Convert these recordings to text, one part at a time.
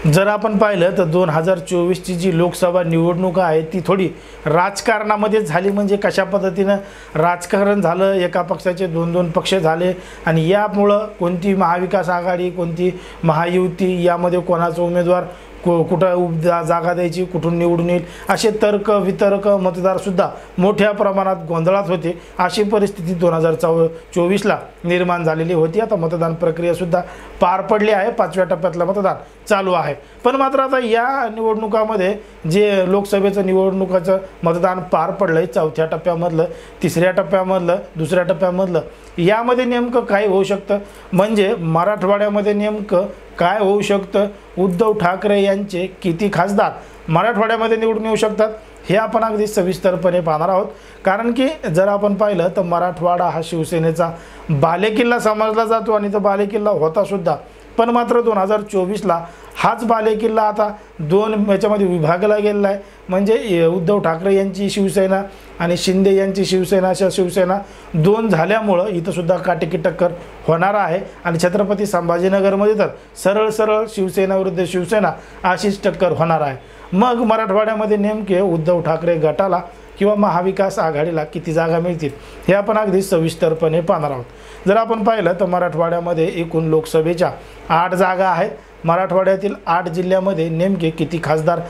जर आपण पाहिलं तर 2024ची जी लोकसभा निवडणूक आहे ती थोडी राजकारणामध्ये झाली। म्हणजे कशा पद्धतीनं राजकारण झालं, एका पक्षाचे दोन दोन पक्ष झाले आणि यामुळं कोणती महाविकास आघाडी कोणती महायुती यामध्ये कोणाचा उमेदवार कुठं जागा द्यायची, कुठून निवडून येईल, असे तर्क वितर्क मतदारसुद्धा मोठ्या प्रमाणात गोंधळात होते। अशी परिस्थिती 2024ला निर्माण झालेली होती। आता मतदान प्रक्रियासुद्धा पार पडली आहे, 5व्या टप्प्यातलं मतदान चालू आहे। पण मात्र आता या निवडणुकामध्ये जे लोकसभेचं निवडणुकाचं मतदान पार पडलंय 4थ्या टप्प्यामधलं, 3ऱ्या टप्प्यामधलं, 2ऱ्या टप्प्यामधलं, यामध्ये नेमकं काय होऊ शकतं, म्हणजे मराठवाड्यामध्ये नेमकं काय होऊ शकतं, उद्धव ठाकरे यांचे किती खासदार मराठवाड्यामध्ये निवडून येऊ शकतात, हे आपण अगदी सविस्तरपणे पाहणार आहोत। कारण की जर आपण पाहिलं तर मराठवाडा हा शिवसेनेचा बालेकिल्ला समजला जातो आणि तो बालेकिल्ला होता सुद्धा। पण मात्र 2024ला हाच बालेकिल्ला आता दोन याच्यामध्ये विभागला गेलेला आहे। म्हणजे उद्धव ठाकरे यांची शिवसेना आणि शिंदे यांची शिवसेना, अशा शिवसेना दोन झाल्यामुळं इथं सुद्धा काटेकी टक्कर होणार आहे। आणि छत्रपती संभाजीनगरमध्ये तर सरळ सरळ शिवसेना विरुद्ध शिवसेना अशीच टक्कर होणार आहे। मग मराठवाड्यामध्ये नेमके उद्धव ठाकरे गटाला किंवा महाविकास आघाडीला किती जागा मिळतील हे आपण अगदी सविस्तरपणे पाहणार आहोत। जर आपण पाहिलं तर मराठवाड्यामध्ये एकूण लोकसभेच्या 8 जागा आहेत। मराठवाड्यातील 8 जिल्ह्यामध्ये नेमके किती खासदार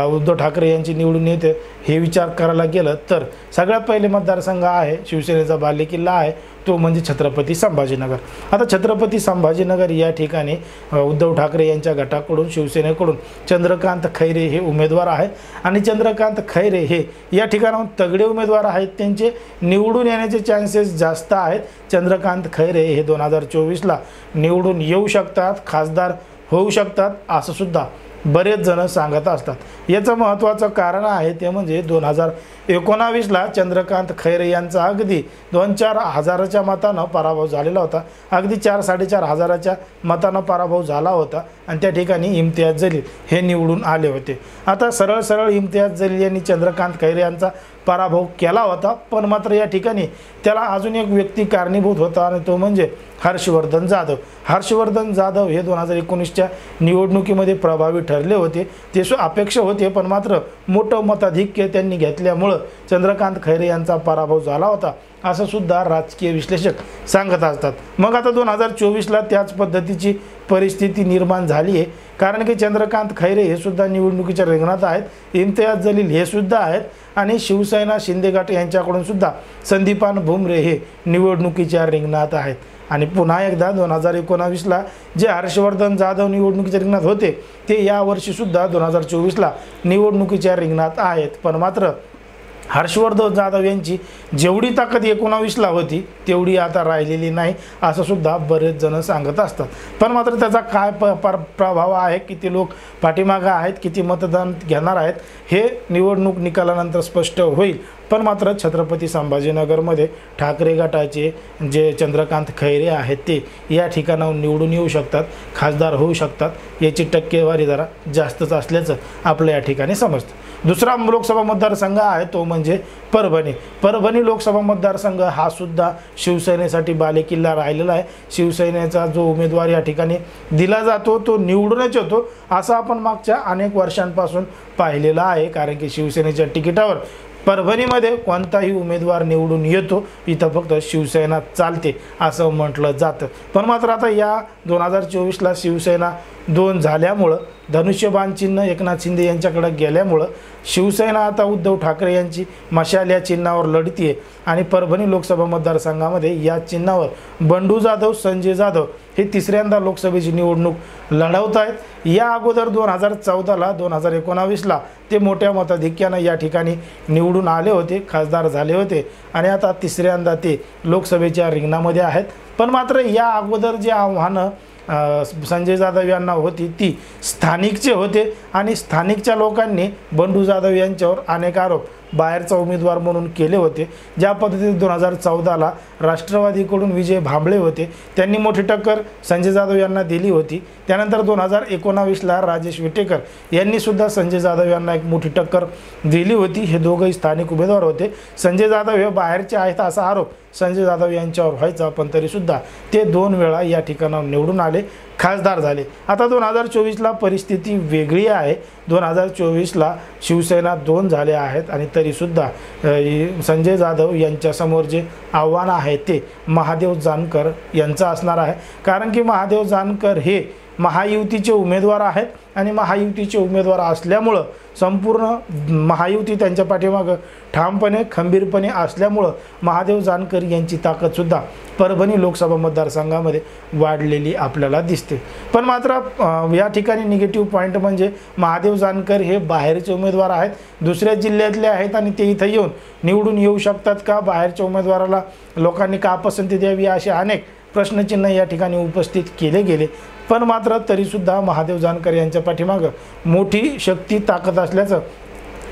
उद्धव ठाकरे यांची निवडून येते हे विचार करायला गेलं तर सगळ्यात पहिले मतदारसंघ आहे शिवसेनेचा बालेकिल्ला आहे, तो म्हणजे छत्रपती संभाजीनगर। आता छत्रपती संभाजीनगर या ठिकाणी उद्धव ठाकरे यांच्या गटाकडून शिवसेनेकडून चंद्रकांत खैरे हे उमेदवार आहेत आणि चंद्रकांत खैरे हे या ठिकाणाहून तगडे उमेदवार आहेत, त्यांचे निवडून येण्याचे चान्सेस जास्त आहेत। चंद्रकांत खैरे हे 2024ला निवडून येऊ शकतात, खासदार होऊ शकतात असं सुद्धा बरेच जण सांगत असतात। याचं महत्त्वाचं कारण आहे ते म्हणजे 2019ला चंद्रकांत खैरे यांचा अगदी 2-4 हजाराच्या मतानं पराभव झालेला होता, अगदी 4-4.5 हजाराच्या मतानं पराभव झाला होता आणि त्या ठिकाणी इम्तियाज जलील हे निवडून आले होते। आता सरळ सरळ इम्तियाज जलील यांनी चंद्रकांत खैरे यांचा पराभव केला होता, पण मात्र या ठिकाणी त्याला अजून एक व्यक्ती कारणीभूत होता आणि तो म्हणजे हर्षवर्धन जाधव। हर्षवर्धन जाधव हे 2019च्या निवडणुकीमध्ये प्रभावी ठरले होते, ते अपेक्षा होते, पण मात्र मोठं मताधिक्य त्यांनी घेतल्यामुळं चंद्रकांत खैरे यांचा पराभव झाला होता असं सुद्धा राजकीय विश्लेषक सांगत असतात। मग आता 2024ला त्याच पद्धतीची परिस्थिती निर्माण झाली आहे, कारण की चंद्रकांत खैरे हे सुद्धा निवडणुकीच्या रिंगणात आहेत, इम्तियाज जलील हे सुद्धा आहेत आणि शिवसेना शिंदे गट यांच्याकडून सुद्धा संदीपान भुमरे हे निवडणुकीच्या रिंगणात आहेत। आणि पुन्हा एकदा 2019ला जे हर्षवर्धन जाधव निवडणुकीच्या रिंगणात होते ते यावर्षी सुद्धा 2024ला निवडणुकीच्या रिंगणात आहेत। पण मात्र हर्षवर्धन जाधव यांची जेवढी ताकद 19ला होती तेवढी आता राहिलेली नाही असं सुद्धा बरेच जण सांगत असतात। पण मात्र त्याचा काय प्रभाव आहे, किती लोक पाठीमागे आहेत, किती मतदान घेणार आहेत हे निवडणूक निकालानंतर स्पष्ट होईल। पण मात्र छत्रपती संभाजीनगरमध्ये ठाकरे गटाचे जे चंद्रकांत खैरे आहेत ते या ठिकाणाहून निवडून येऊ शकतात, खासदार होऊ शकतात, याची टक्केवारी जरा जास्तच असल्याचं आपल्या या ठिकाणी समजतं। दुसरा लोकसभा मतदारसंघ आहे तो म्हणजे परभणी। परभणी लोकसभा मतदारसंघ हा सुद्धा शिवसेनेसाठी बालेकिल्ला राहिलेला आहे। शिवसेनेचा जो उमेदवार या ठिकाणी दिला जातो तो निवडूनच येतो असं आपण मागच्या अनेक वर्षांपासून पाहिलेलं आहे, कारण की शिवसेनेच्या तिकिटावर परभणीमध्ये कोणताही उमेदवार निवडून येतो, इथं फक्त शिवसेना चालते असं म्हटलं जातं। पण मात्र आता या 2024ला शिवसेना 2 झाल्यामुळं धनुष्यबाण चिन्ह एकनाथ शिंदे यांच्याकडे गेल्यामुळं शिवसेना आता उद्धव ठाकरे यांची मशाल या चिन्हावर लढतीये आणि परभणी लोकसभा मतदारसंघामध्ये या चिन्हावर बंडू जाधव, संजय जाधव हे 3ऱ्यांदा लोकसभेची निवडणूक लढवत आहेत। या अगोदर 2014ला 2019ला ते मोठ्या मताधिक्यानं या ठिकाणी निवडून आले होते, खासदार झाले होते आणि आता 3ऱ्यांदा ते लोकसभेच्या रिंगणामध्ये आहेत। पण मात्र या अगोदर जे आव्हानं संजय जाधव यांना होती ती स्थानिकचे होते आणि स्थानिकच्या लोकांनी बंडू जाधव यांच्यावर अनेक आरोप बाहेरचा उमेदवार म्हणून केले होते। ज्या पद्धतीने 2014ला राष्ट्रवादीकडून विजय भांबळे होते, त्यांनी मोठी टक्कर संजय जाधव यांना दिली होती। त्यानंतर 2019ला राजेश विटेकर यांनी सुद्धा संजय जाधव यांना एक मोठी टक्कर दिली होती। हे दोघंही स्थानिक उमेदवार होते। संजय जाधव हे बाहेरचे आहेत असा आरोप संजय जाधव यांच्यावर व्हायचा, पण तरीसुद्धा ते 2 वेळा या ठिकाणावर निवडून आले। खासदार झाले. आता 2024ला परिस्थिती वेगळी आहे. 2024ला शिवसेना 2 झाले आहेत आणि तरीसुद्धा संजय जाधव यांच्यासमोर जे आव्हान आहे ते महादेव जानकर यांचं असणार आहे. कारण की महादेव जानकर हे महायुतीचे उमेदवार आहेत आणि महायुतीचे उमेदवार असल्यामुळं संपूर्ण महायुती त्यांच्या पाठीमागं ठामपणे खंबीरपणे असल्यामुळं महादेव जानकर यांची ताकदसुद्धा परभणी लोकसभा मतदारसंघामध्ये वाढलेली आपल्याला दिसते. पण मात्र या ठिकाणी निगेटिव्ह पॉईंट म्हणजे महादेव जानकर हे बाहेरचे उमेदवार आहेत, दुसऱ्या जिल्ह्यातले आहेत आणि ते इथं येऊन निवडून येऊ शकतात का, बाहेरच्या उमेदवाराला लोकांनी का पसंती द्यावी, असे अनेक प्रश्नचिन्ह या ठिकाणी उपस्थित केले गेले. पण मात्र तरीसुद्धा महादेव जानकर यांच्या पाठीमागं मोठी शक्ती ताकद असल्याचं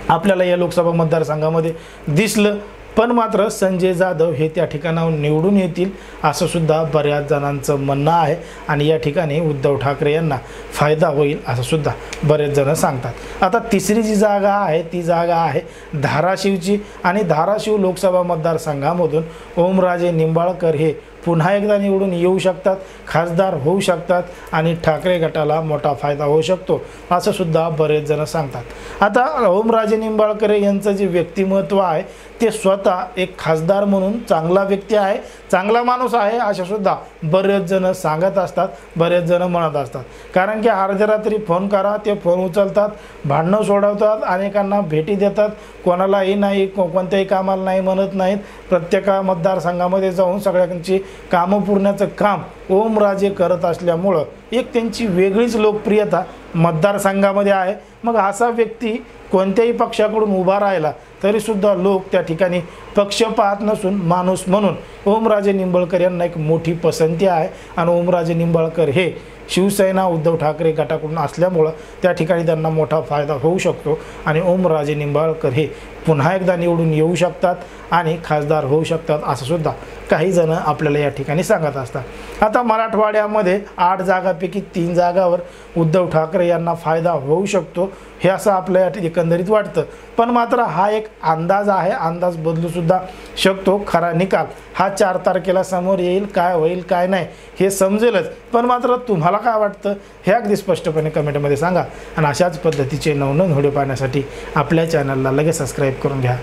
आपल्याला या लोकसभा मतदारसंघामध्ये दिसलं. पण मात्र संजय जाधव हे त्या ठिकाणाहून निवडून येतील असं सुद्धा बऱ्याच जणांचं म्हणणं आहे आणि या ठिकाणी उद्धव ठाकरे यांना फायदा होईल असं सुद्धा बरेच जण सांगतात. आता तिसरी जी जागा आहे ती जागा आहे धाराशिवची आणि धाराशिव लोकसभा मतदारसंघामधून ओमराजे निंबाळकर हे पुन्हा एकदा निवडून येऊ शकतात, खासदार होऊ शकतात आणि ठाकरे गटाला मोठा फायदा होऊ शकतो असं सुद्धा बरेच जण सांगतात. आता ओमराजे निंबाळकर यांचं जे व्यक्तिमत्व आहे ते स्वतः एक खासदार म्हणून चांगला व्यक्ती आहे, चांगला माणूस आहे अशा सुद्धा बरेच जण सांगत असतात, बरेच जण म्हणत असतात. कारण की अर्ध्या रात्री फोन करा ते फोन उचलतात, भांडणं सोडवतात, अनेकांना भेटी देतात, कोणालाही नाही कोणत्याही कामाला नाही म्हणत नाहीत. प्रत्येक मतदारसंघामध्ये जाऊन सगळ्यांची कामं पुरण्याचं काम ओमराजे करत असल्यामुळं एक त्यांची वेगळीच लोकप्रियता मतदारसंघामध्ये आहे. मग असा व्यक्ती कोणत्याही पक्षाकडून उभा राहिला तरीसुद्धा लोक त्या ठिकाणी पक्ष पाहत नसून माणूस म्हणून ओमराजे निंबाळकर यांना एक मोठी पसंती आहे आणि ओमराजे निंबाळकर हे शिवसेना उद्धव ठाकरे गटाकडून असल्यामुळं त्या ठिकाणी त्यांना मोठा फायदा होऊ शकतो आणि ओमराजे निंबाळकर हे पुन्हा एकदा निवडून येऊ शकतात आणि खासदार होऊ शकतात असं सुद्धा काही जण आपल्याला या ठिकाणी सांगत असतात. आता मराठवाड्यामध्ये 8 जागांपैकी 3 जागावर उद्धव ठाकरे यांना फायदा होऊ शकतो हे असं आपल्या एकंदरीत वाटतं. पण मात्र हा एक अंदाज आहे, अंदाज बदलूसुद्धा शकतो. खरा निकाल हा 4 तारखेला समोर येईल, काय होईल काय नाही हे समजेलच. पण मात्र तुम्हाला काय वाटतं हे अगदी स्पष्टपणे कमेंटमध्ये सांगा आणि अशाच पद्धतीचे नवनवीन व्हिडिओ पाहण्यासाठी आपल्या चॅनलला लगेच सबस्क्राईब करून घ्या.